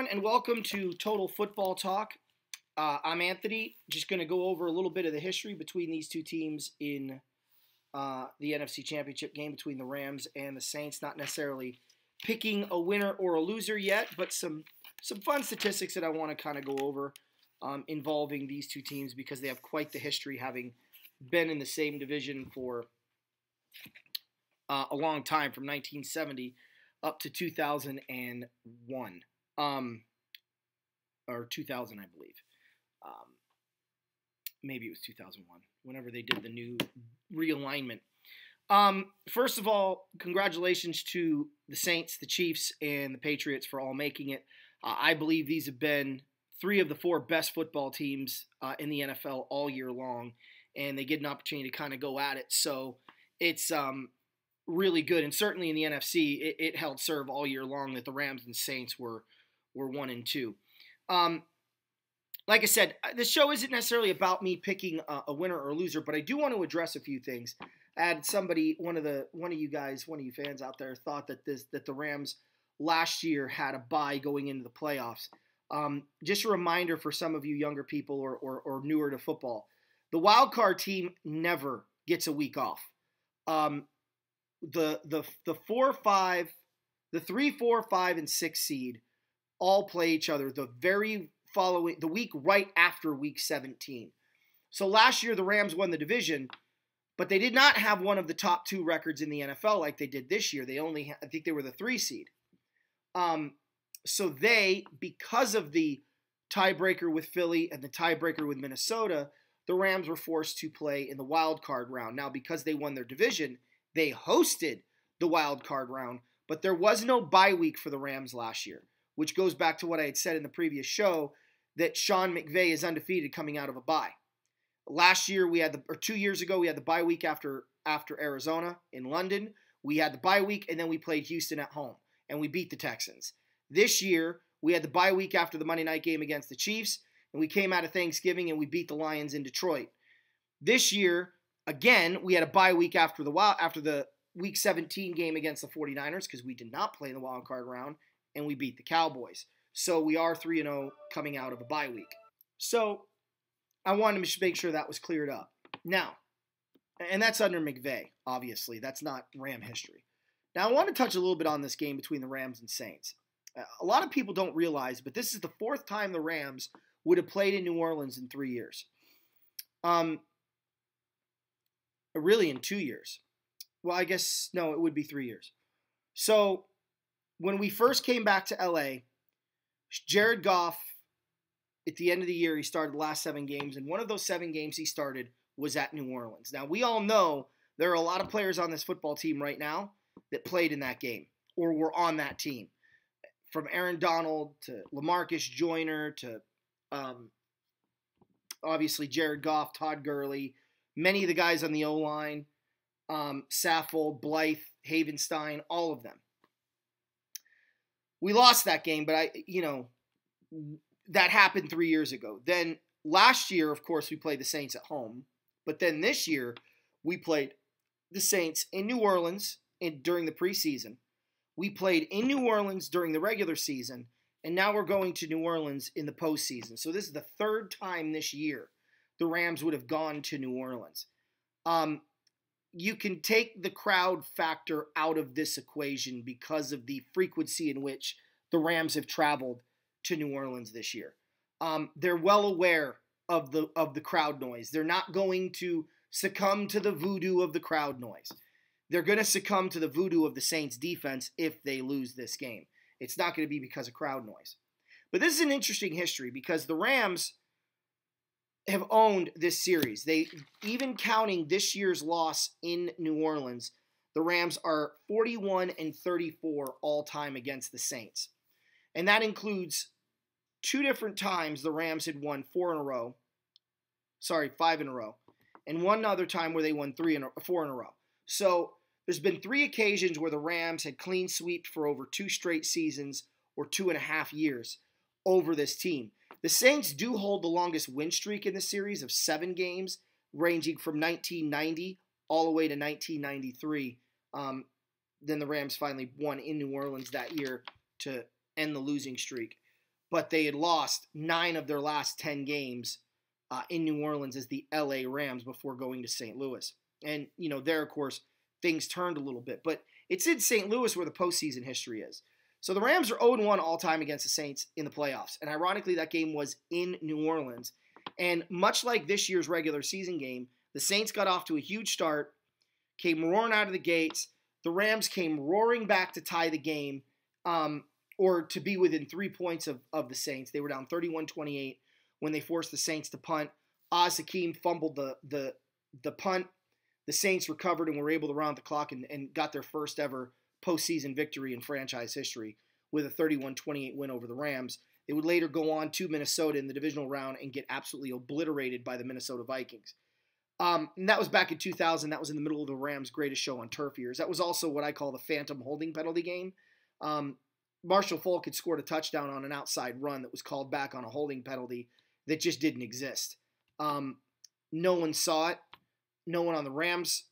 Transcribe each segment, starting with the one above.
everyone, and welcome to Total Football Talk. I'm Anthony. Just going to go over a little bit of the history between these two teams in the NFC Championship game between the Rams and the Saints. Not necessarily picking a winner or a loser yet, but some fun statistics that I want to kind of go over involving these two teams because they have quite the history, having been in the same division for a long time, from 1970 up to 2001. Or 2000, I believe. Maybe it was 2001, whenever they did the new realignment. First of all, congratulations to the Saints, the Chiefs, and the Patriots for all making it. I believe these have been three of the four best football teams in the NFL all year long, and they get an opportunity to kind of go at it. So it's really good, and certainly in the NFC, it held serve all year long that the Rams and Saints were 1 and 2. Like I said, the show isn't necessarily about me picking a winner or a loser, but I do want to address a few things. I had somebody, one of you fans out there, thought that the Rams last year had a bye going into the playoffs. Just a reminder for some of you younger people or newer to football, the wild card team never gets a week off. The 3, 4, 5, and 6 seed all play each other the week right after week 17. So last year the Rams won the division, but they did not have one of the top 2 records in the NFL like they did this year. I think they were the 3 seed. So because of the tiebreaker with Philly and the tiebreaker with Minnesota, the Rams were forced to play in the wild card round. Now, because they won their division, they hosted the wild card round, but there was no bye week for the Rams last year, which goes back to what I had said in the previous show, that Sean McVay is undefeated coming out of a bye. Last year, 2 years ago, we had the bye week after Arizona in London. We had the bye week, and then we played Houston at home, and we beat the Texans. This year, we had the bye week after the Monday night game against the Chiefs, and we came out of Thanksgiving, and we beat the Lions in Detroit. This year, again, we had a bye week after the Week 17 game against the 49ers because we did not play in the wild card round, and we beat the Cowboys. So we are 3-0 coming out of a bye week. So I wanted to make sure that was cleared up. Now, and that's under McVay, obviously. That's not Ram history. Now, I want to touch a little bit on this game between the Rams and Saints. A lot of people don't realize, but this is the 4th time the Rams would have played in New Orleans in 3 years. Really in 2 years. Well, I guess, no, it would be 3 years. So when we first came back to LA, Jared Goff, at the end of the year, he started the last 7 games, and one of those 7 games he started was at New Orleans. Now, we all know there are a lot of players on this football team right now that played in that game or were on that team. From Aaron Donald to LaMarcus Joyner to obviously Jared Goff, Todd Gurley, many of the guys on the O-line, Saffold, Blythe, Havenstein, all of them. We lost that game, but that happened 3 years ago. Then last year, of course, we played the Saints at home. But then this year, we played the Saints in New Orleans during the preseason. We played in New Orleans during the regular season, and now we're going to New Orleans in the postseason. So this is the 3rd time this year the Rams would have gone to New Orleans. You can take the crowd factor out of this equation because of the frequency in which the Rams have traveled to New Orleans this year. They're well aware of the crowd noise. They're not going to succumb to the voodoo of the crowd noise. They're going to succumb to the voodoo of the Saints defense if they lose this game. It's not going to be because of crowd noise. But this is an interesting history because the Rams have owned this series. Even counting this year's loss in New Orleans, the Rams are 41-34 all time against the Saints. And that includes 2 different times the Rams had won 5 in a row. And one other time where they won 4 in a row. So there's been 3 occasions where the Rams had clean swept for over 2 straight seasons or 2.5 years over this team. The Saints do hold the longest win streak in the series of 7 games, ranging from 1990 all the way to 1993. Then the Rams finally won in New Orleans that year to end the losing streak. but they had lost 9 of their last 10 games in New Orleans as the LA Rams before going to St. Louis. And, there, of course, things turned a little bit. But it's in St. Louis where the postseason history is. So the Rams are 0-1 all-time against the Saints in the playoffs. And ironically, that game was in New Orleans. And much like this year's regular season game, the Saints got off to a huge start, came roaring out of the gates. The Rams came roaring back to tie the game, or to be within 3 points of the Saints. They were down 31-28 when they forced the Saints to punt. Oz Hakeem fumbled the punt. The Saints recovered and were able to round the clock and got their first ever postseason victory in franchise history with a 31-28 win over the Rams. They would later go on to Minnesota in the divisional round and get absolutely obliterated by the Minnesota Vikings. And that was back in 2000. That was in the middle of the Rams' greatest show on turf years. That was also what I call the phantom holding penalty game. Marshall Faulk had scored a touchdown on an outside run that was called back on a holding penalty that just didn't exist. No one saw it. No one on the Rams,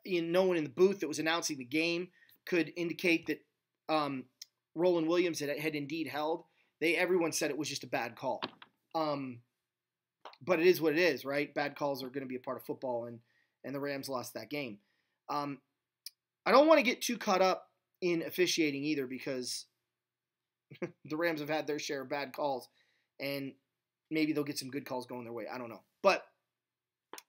no one in the booth that was announcing the game could indicate that Roland Williams had indeed held. Everyone said it was just a bad call. But it is what it is, right? Bad calls are going to be a part of football, and the Rams lost that game. I don't want to get too caught up in officiating either, because the Rams have had their share of bad calls, and maybe they'll get some good calls going their way. I don't know. But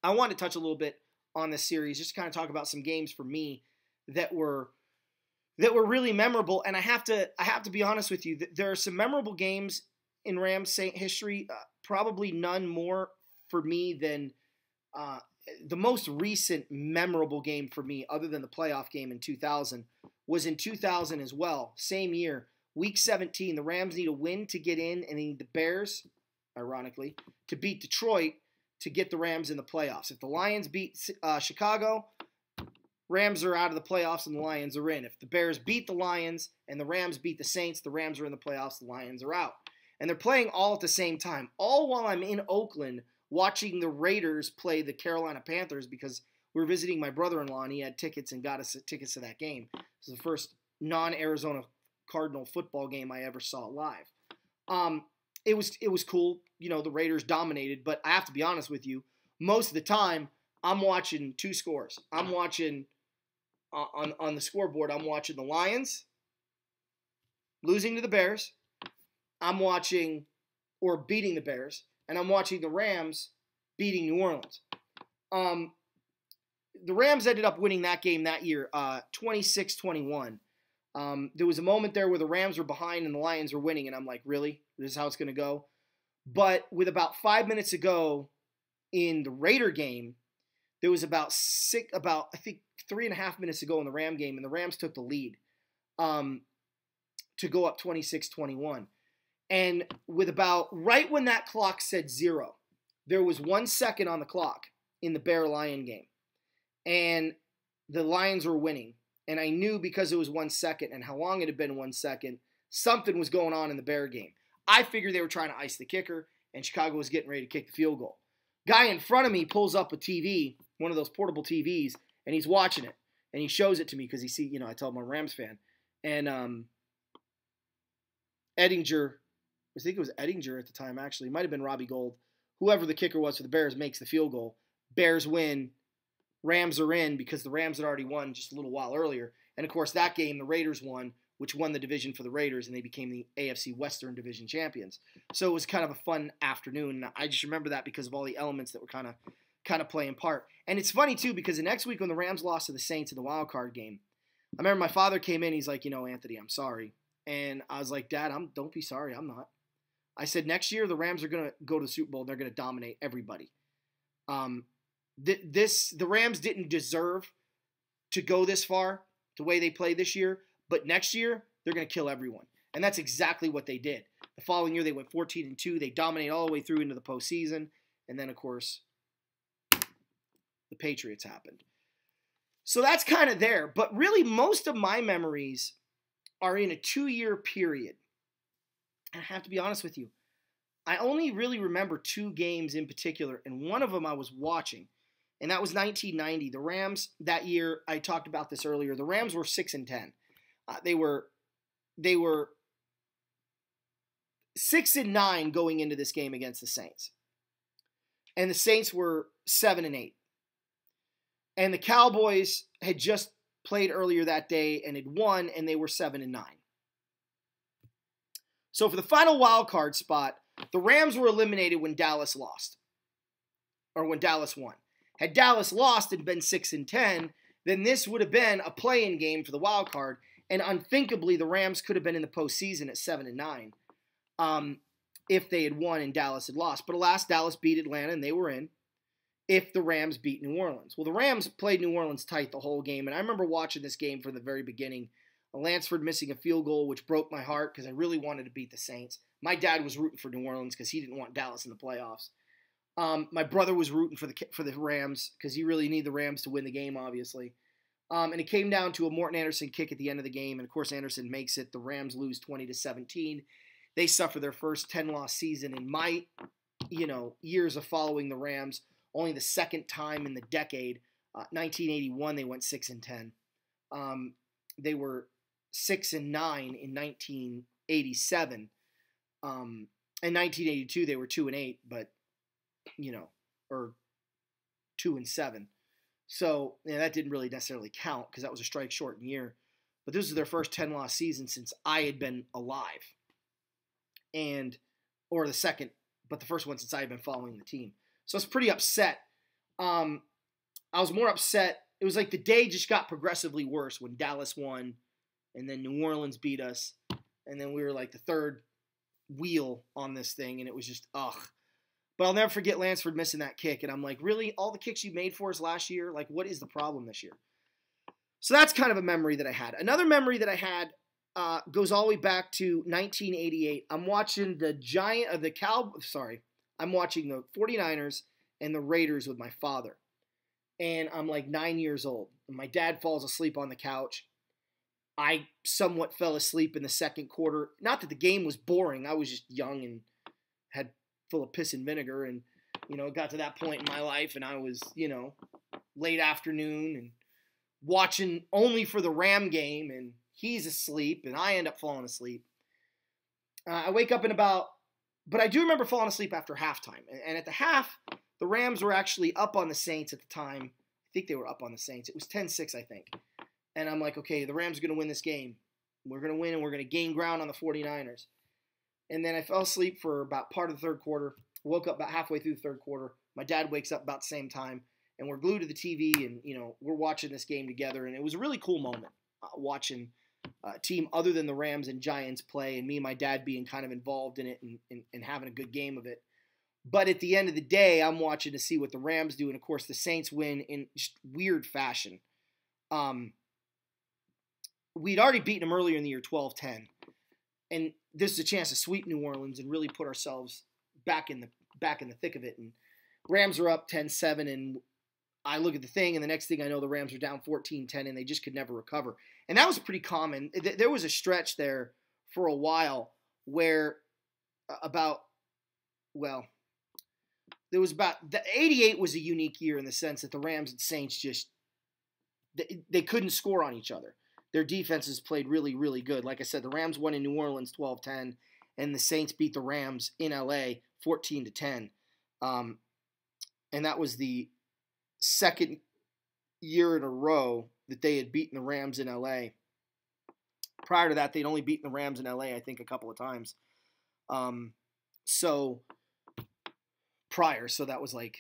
I want to touch a little bit on this series, just to kind of talk about some games for me that were really memorable. And I have to be honest with you, there are some memorable games in Rams Saint history. Probably none more for me than the most recent memorable game for me, other than the playoff game in 2000, was in 2000 as well. Same year, Week 17. The Rams need a win to get in, and they need the Bears, ironically, to beat Detroit to get the Rams in the playoffs. If the Lions beat Chicago, Rams are out of the playoffs and the Lions are in. If the Bears beat the Lions and the Rams beat the Saints, the Rams are in the playoffs, the Lions are out. And they're playing all at the same time, all while I'm in Oakland watching the Raiders play the Carolina Panthers, because we were visiting my brother-in-law and he had tickets and got us tickets to that game. This was the first non-Arizona Cardinal football game I ever saw live. It was cool. The Raiders dominated, but I have to be honest with you, most of the time I'm watching two scores. I'm watching on the scoreboard, I'm watching the Lions losing to the Bears. I'm watching, or beating the Bears, and I'm watching the Rams beating New Orleans. The Rams ended up winning that game that year, 26-21. There was a moment there where the Rams were behind and the Lions were winning, and I'm like, really? This is how it's going to go? But with about 5 minutes to go in the Raider game, there was about 3.5 minutes to go in the Ram game, and the Rams took the lead to go up 26-21. And with right when that clock said 0, there was 1 second on the clock in the Bear-Lion game. And the Lions were winning. And I knew, because it was 1 second and how long it had been 1 second, something was going on in the Bear game. I figured they were trying to ice the kicker, and Chicago was getting ready to kick the field goal. Guy in front of me pulls up a TV, one of those portable TVs, and he's watching it. And he shows it to me because I told him I'm a Rams fan. And Ettinger, I think it was Ettinger at the time, actually. It might have been Robbie Gould. Whoever the kicker was for the Bears makes the field goal. Bears win. Rams are in, because the Rams had already won just a little while earlier. And, of course, that game, the Raiders won, which won the division for the Raiders, and they became the AFC Western Division champions. So it was kind of a fun afternoon. I just remember that because of all the elements that were kind of playing part. And it's funny, too, because the next week when the Rams lost to the Saints in the wild card game, I remember my father came in. He's like, Anthony, I'm sorry. And I was like, Dad, don't be sorry. I'm not. I said, next year the Rams are going to go to the Super Bowl and they're going to dominate everybody. The Rams didn't deserve to go this far the way they played this year, but next year they're going to kill everyone. And that's exactly what they did. The following year they went 14-2. They dominated all the way through into the postseason. And then, of course, the Patriots happened. So that's kind of there. But really, most of my memories are in a 2-year period. And I have to be honest with you, I only really remember 2 games in particular, and one of them I was watching, and that was 1990. The Rams that year, I talked about this earlier. The Rams were 6-10. They were 6-9 going into this game against the Saints. And the Saints were 7-8. And the Cowboys had just played earlier that day and had won, and they were 7-9. So for the final wild card spot, the Rams were eliminated when Dallas lost. Or when Dallas won. Had Dallas lost and been 6-10, then this would have been a play-in game for the wild card, and unthinkably the Rams could have been in the postseason at 7-9 if they had won and Dallas had lost. But alas, Dallas beat Atlanta and they were in if the Rams beat New Orleans. Well, the Rams played New Orleans tight the whole game, and I remember watching this game from the very beginning. Lansford missing a field goal, which broke my heart because I really wanted to beat the Saints. My dad was rooting for New Orleans because he didn't want Dallas in the playoffs. My brother was rooting for the Rams because he really needed the Rams to win the game, obviously. And it came down to a Morton Anderson kick at the end of the game, and of course Anderson makes it. The Rams lose 20-17. They suffer their first 10-loss season in my, years of following the Rams. Only the second time in the decade. 1981 they went 6-10. They were 6-9 in 1987. In 1982 they were 2-8, but or 2-7. So that didn't really necessarily count because that was a strike shortened year. But this was their first 10-loss season since I had been alive, or the second, but the first one since I had been following the team. So I was pretty upset. I was more upset. It was like the day just got progressively worse when Dallas won, and then New Orleans beat us, and then we were like the third wheel on this thing, and it was just ugh. But I'll never forget Lansford missing that kick, and I'm like, really? All the kicks you made for us last year? Like, what is the problem this year? So that's kind of a memory that I had. Another memory that I had goes all the way back to 1988. I'm watching I'm watching the 49ers and the Raiders with my father. And I'm like 9 years old. And my dad falls asleep on the couch. I somewhat fell asleep in the second quarter. Not that the game was boring. I was just young and had full of piss and vinegar. And, it got to that point in my life. And I was, late afternoon and watching only for the Ram game. And he's asleep. And I end up falling asleep. I wake up but I do remember falling asleep after halftime. And at the half, the Rams were actually up on the Saints at the time. I think they were up on the Saints. It was 10-6, I think. And I'm like, okay, the Rams are going to win this game. We're going to win, and we're going to gain ground on the 49ers. And then I fell asleep for about part of the third quarter. Woke up about halfway through the third quarter. My dad wakes up about the same time. And we're glued to the TV, and, we're watching this game together. And it was a really cool moment watching a team other than the Rams and Giants play, and me and my dad being kind of involved in it and having a good game of it. But at the end of the day, I'm watching to see what the Rams do, and of course the Saints win in just weird fashion. We'd already beaten them earlier in the year 12-10, and this is a chance to sweep New Orleans and really put ourselves back in the thick of it. And Rams are up 10-7, and I look at the thing, and the next thing I know, the Rams are down 14-10, and they just could never recover. And that was pretty common. There was a stretch there for a while where there was the 88 was a unique year in the sense that the Rams and Saints just they couldn't score on each other. Their defenses played really, really good. Like I said, the Rams won in New Orleans 12-10, and the Saints beat the Rams in LA 14-10. And that was the second year in a row that they had beaten the Rams in LA. Prior to that, they'd only beaten the Rams in LA, I think, a couple of times. So that was like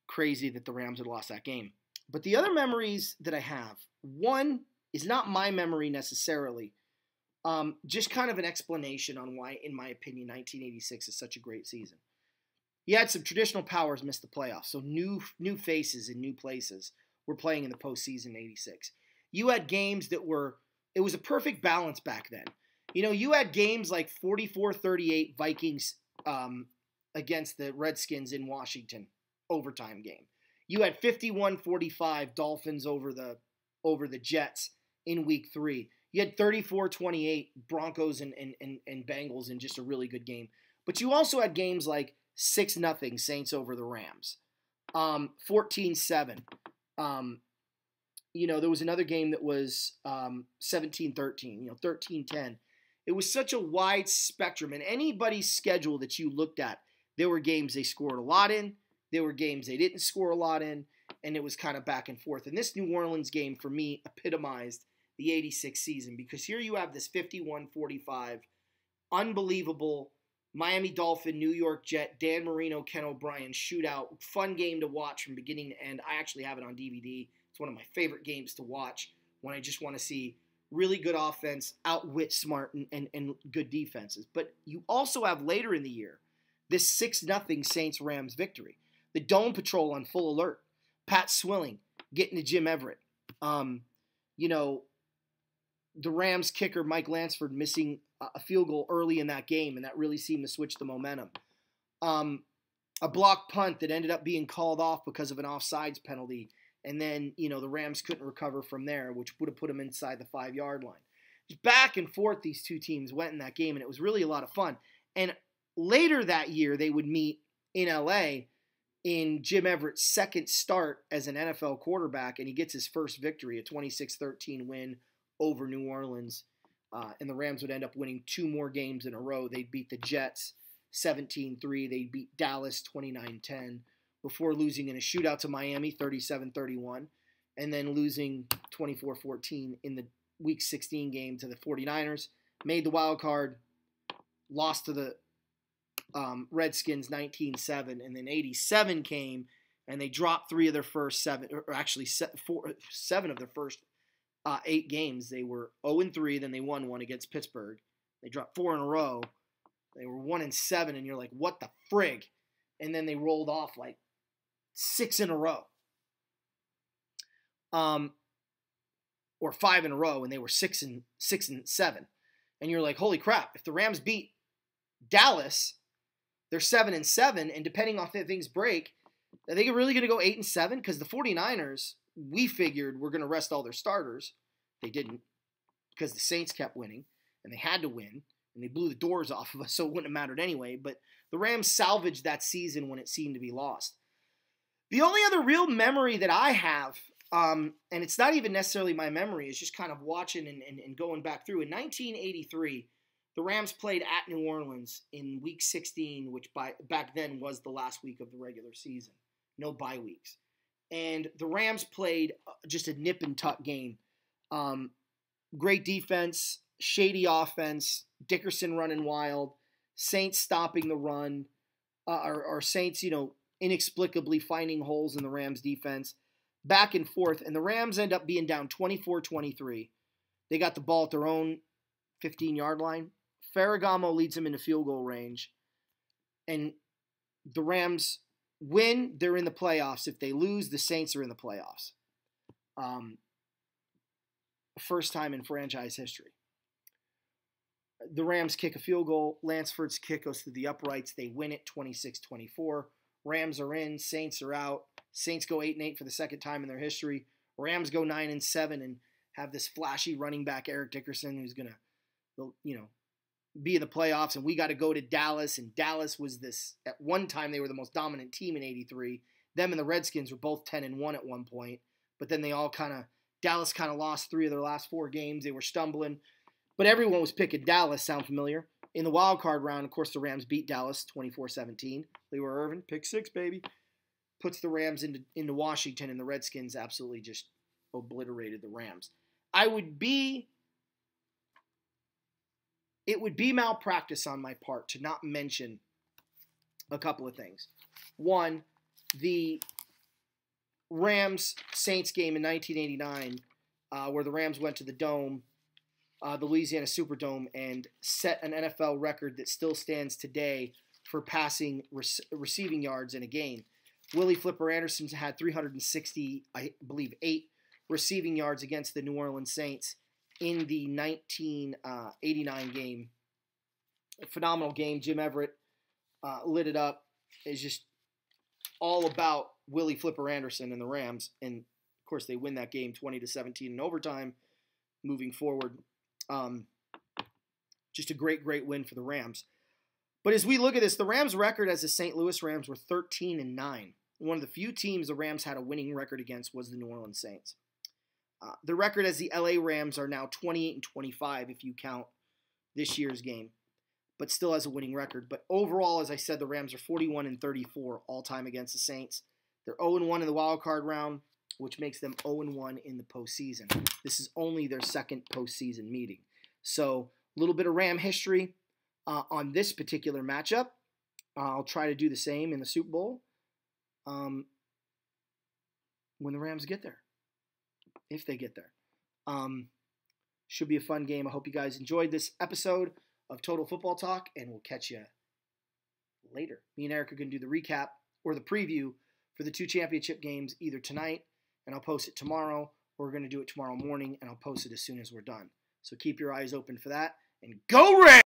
crazy that the Rams had lost that game. But the other memories that I have, one is not my memory necessarily, just kind of an explanation on why, in my opinion, 1986 is such a great season. You had some traditional powers miss the playoffs, so new faces in new places were playing in the postseason in 86. You had games it was a perfect balance back then. You had games like 44-38 Vikings against the Redskins in Washington, overtime game. You had 51-45 Dolphins over the Jets in week 3. You had 34-28 Broncos and Bengals in just a really good game. But you also had games like 6-0 Saints over the Rams, 14-7. There was another game that was 17-13, 13-10. It was such a wide spectrum. And anybody's schedule that you looked at, there were games they scored a lot in. There were games they didn't score a lot in. And it was kind of back and forth. And this New Orleans game, for me, epitomized the 86 season. Because here you have this 51-45, unbelievable Miami Dolphin, New York Jet, Dan Marino, Ken O'Brien shootout. Fun game to watch from beginning to end. I actually have it on DVD. It's one of my favorite games to watch when I just want to see really good offense, outwit smart, and good defenses. But you also have later in the year this 6-0 Saints-Rams victory. The Dome Patrol on full alert. Pat Swilling getting to Jim Everett. The Rams kicker Mike Lansford missing a field goal early in that game, and that really seemed to switch the momentum. A blocked punt that ended up being called off because of an offsides penalty, and then the Rams couldn't recover from there, which would have put them inside the 5-yard line. Just back and forth, these two teams went in that game, and it was really a lot of fun. And later that year, they would meet in L.A. in Jim Everett's second start as an NFL quarterback, and he gets his first victory, a 26-13 win over New Orleans. And the Rams would end up winning 2 more games in a row. They'd beat the Jets 17-3. They beat Dallas 29-10 before losing in a shootout to Miami 37-31 and then losing 24-14 in the Week 16 game to the 49ers. Made the wild card, lost to the Redskins 19-7, and then 87 came and they dropped 3 of their first 7, or actually 7 of their first 8 games. They were 0-3, then they won 1 against Pittsburgh. They dropped 4 in a row. They were 1-7, and you're like, what the frig? And then they rolled off like 6 in a row. Or 5 in a row, and they were 6-7. And you're like, holy crap, if the Rams beat Dallas, they're 7-7, and depending on if things break, are they really going to go 8-7? Because the 49ers, we figured were going to rest all their starters. They didn't, because the Saints kept winning, and they had to win, and they blew the doors off of us, so it wouldn't have mattered anyway. But the Rams salvaged that season when it seemed to be lost. The only other real memory that I have, and it's not even necessarily my memory, it's just kind of watching and going back through. In 1983, the Rams played at New Orleans in Week 16, which back then was the last week of the regular season. No bye weeks. And the Rams played just a nip-and-tuck game. Great defense, shady offense, Dickerson running wild, Saints stopping the run, or Saints, inexplicably finding holes in the Rams defense. Back and forth, and the Rams end up being down 24-23. They got the ball at their own 15-yard line. Ferragamo leads them into field goal range. And the Rams win, they're in the playoffs. If they lose, the Saints are in the playoffs. First time in franchise history. The Rams kick a field goal. Lansford's kick goes through the uprights. They win it 26-24. Rams are in. Saints are out. Saints go 8-8 for the second time in their history. Rams go 9-7 and have this flashy running back, Eric Dickerson, who's going to, be in the playoffs. And we got to go to Dallas. And Dallas was this, at one time, they were the most dominant team in 83. Them and the Redskins were both 10-1 at one point. But then Dallas kind of lost 3 of their last 4 games. They were stumbling. But everyone was picking Dallas. Sound familiar? In the wild card round, of course, the Rams beat Dallas 24-17. Leroy Irvin, pick 6, baby. Puts the Rams into Washington, and the Redskins absolutely just obliterated the Rams. It would be malpractice on my part to not mention a couple of things. One, the Rams-Saints game in 1989, where the Rams went to the Dome, the Louisiana Superdome, and set an NFL record that still stands today for passing receiving yards in a game. Willie Flipper Anderson had 360, I believe, 8 receiving yards against the New Orleans Saints in the 1989 game. A phenomenal game. Jim Everett lit it up. It's just all about Willie Flipper Anderson and the Rams. And, of course, they win that game 20-17 in overtime moving forward. Just a great, great win for the Rams. But as we look at this, the Rams' record as the St. Louis Rams were 13-9. One of the few teams the Rams had a winning record against was the New Orleans Saints. The record as the LA Rams are now 28-25 if you count this year's game, but still has a winning record. But overall, as I said, the Rams are 41-34 all-time against the Saints. They're 0-1 in the wild card round, which makes them 0-1 in the postseason. This is only their second postseason meeting. So a little bit of Ram history on this particular matchup. I'll try to do the same in the Super Bowl when the Rams get there, if they get there. Should be a fun game. I hope you guys enjoyed this episode of Total Football Talk, and we'll catch you later. Me and Eric are going to do the recap or the preview for the 2 championship games either tonight, and I'll post it tomorrow, or we're going to do it tomorrow morning, and I'll post it as soon as we're done. So keep your eyes open for that, and go Rams!